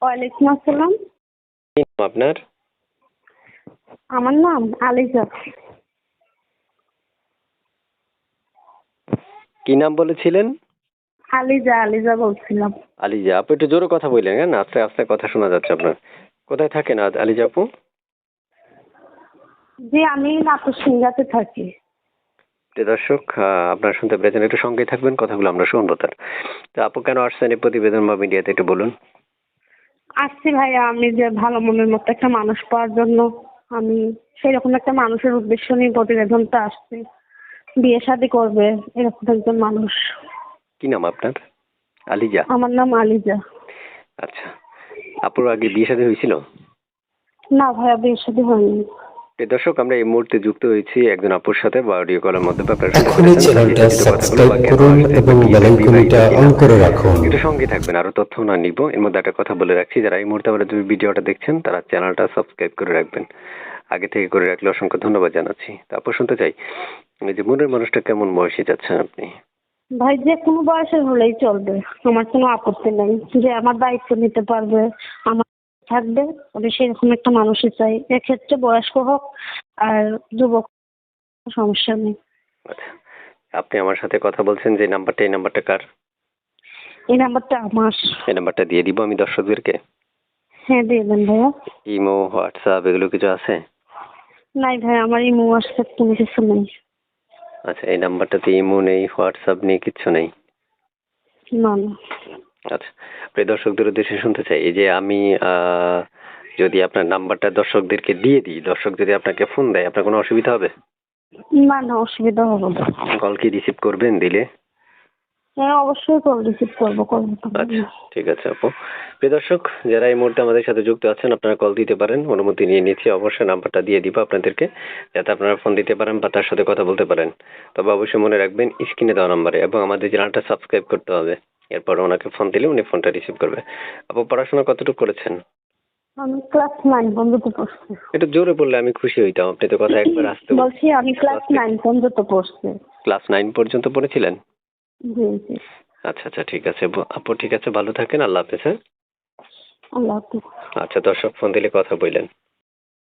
ওয়ালাইকুম আসসালাম। কি নাম আপনার? আমার নাম আলিজা। কি নাম বলেছিলেন? আলিজা আলিজা বলছিলাম। আলিজা আপু, একটু জোরে কথা বললেন, হ্যাঁ? আস্তে আস্তে কথা শোনা যাচ্ছে আপনার। কোথায় থাকেন আলিজা আপু? জি, আমি নাট্যসিংহাতে থাকি। প্রিয় দর্শক, আপনারা শুনতে পেরেছেন, একটু সঙ্গেই থাকবেন, কথাগুলো আমরা শুনবো তার। তো আপু কেন আসছেন এই প্রতিবেদন বা মিডিয়াতে, একটু বলুন। আসছি ভাইয়া, আমি যে ভালো মনের মতো একটা মানুষ পাওয়ার জন্য। আমি সেরকম একটা মানুষের উদ্দেশ্য নিয়ে প্রতিবেদনটা আসছি। বিয়ে শাদী করবে এরকম একজন মানুষ। কি নাম আপনার? আলিজা। আমার নাম আলিজা। আচ্ছা, আপুর আগে বিয়ে শাদী হয়েছিল? না ভাইয়া, বিয়ে শাদী হয়নি। প্রিয় দর্শক, আমরা এই মুহূর্তে যুক্ত হয়েছি একজন আপুর সাথে বা অডিও কলের মাধ্যমে। আপনারা শুনতে এখনই পেরেছেন তার চ্যানেলটা বিস্তারিত কথাগুলো, সাবস্ক্রাইব বা কেন করুন আসছে, বা এবং কি, বেল বা বিবাহিত আইকনটা কিনা। অন করে রাখুন। একটু সঙ্গে থাকবেন, আরো তথ্য না নিব। এর মধ্যে একটা কথা বলে রাখছি, যারা এই মুহূর্তে আমাদের ভিডিওটা দেখছেন তারা চ্যানেলটা সাবস্ক্রাইব করে রাখবেন। আগে থেকে করে রাখলে অসংখ্য ধন্যবাদ জানাচ্ছি। তারপর শুনতে চাই, এই যে মনের মানুষটা কেমন বয়সী যাচ্ছেন আপনি? ভাই, যে কোনো বয়সের হলেই চলবে, আমার কোনো আপত্তি নেই। যে আমার দায়িত্ব নিতে পারবে, আমার থাকবে, আমি সেরকম একটা মানুষই চাই। এক্ষেত্রে বয়স্ক হোক আর যুবক, সমস্যা নেই। আচ্ছা, আপনি আমার সাথে কথা বলছেন যে নাম্বারটা, এই নাম্বারটা কার? এই নাম্বারটা আমার। এই নাম্বারটা দিয়ে দিব আমি দর্শকদেরকে। হ্যাঁ, দিয়ে দেন ভাইয়া। ইমো, হোয়াটসঅ্যাপ এগুলো কিছু আছে? নাই ভাই, আমার ইমো হোয়াটসঅ্যাপ কোনো কিছু নেই। আচ্ছা, এই নাম্বারটাতে ইমো নেই, হোয়াটসঅ্যাপ নেই, কিচ্ছু নেই? না না। আচ্ছা, প্রিয় দর্শকদের উদ্দেশ্যে শুনতে চাই, এই যে আমি যদি আপনার নাম্বারটা দর্শকদেরকে দিয়ে দিই, দর্শক যদি আপনাকে ফোন দেয়, আপনার কোনো অসুবিধা হবে? না না, অসুবিধা হবে না। কল কি রিসিভ করবেন দিলে? হ্যাঁ, অবশ্যই কল রিসিভ করবো। আচ্ছা, ঠিক আছে আপু। প্রিয় দর্শক, যারা এই মুহূর্তে আমাদের সাথে যুক্ত আছেন, আপনারা কল দিতে পারেন, অনুমতি নিয়ে নিচ্ছি। অবশ্যই নাম্বারটা দিয়ে দিব আপনাদেরকে, যাতে আপনারা ফোন দিতে পারেন বা তার সাথে কথা বলতে পারেন। তবে অবশ্যই মনে রাখবেন, স্ক্রিনে দেওয়া নাম্বারে, এবং আমাদের চ্যানেলটা সাবস্ক্রাইব করতে হবে। এরপর ওনাকে ফোন দিলে উনি ফোনটা রিসিভ করবে। আপু, পড়াশোনা কতটুকু করেছেন? আমি ক্লাস 9 পর্যন্ত পড়ছি। একটু জোরে বললে আমি খুশি হইতাম। আপনি তো কথা একবার আসতে বলছি আমি ক্লাস 9 পর্যন্ত পড়ছি। ক্লাস 9 পর্যন্ত পড়েছিলেন? জি জি। আচ্ছা আচ্ছা, ঠিক আছে আপু, ঠিক আছে, ভালো থাকেন, আল্লাহ হাফেজ, হ্যাঁ? আল্লাহ হাফিজ। আচ্ছা, দর্শক ফোন দিলে কথা বললেন।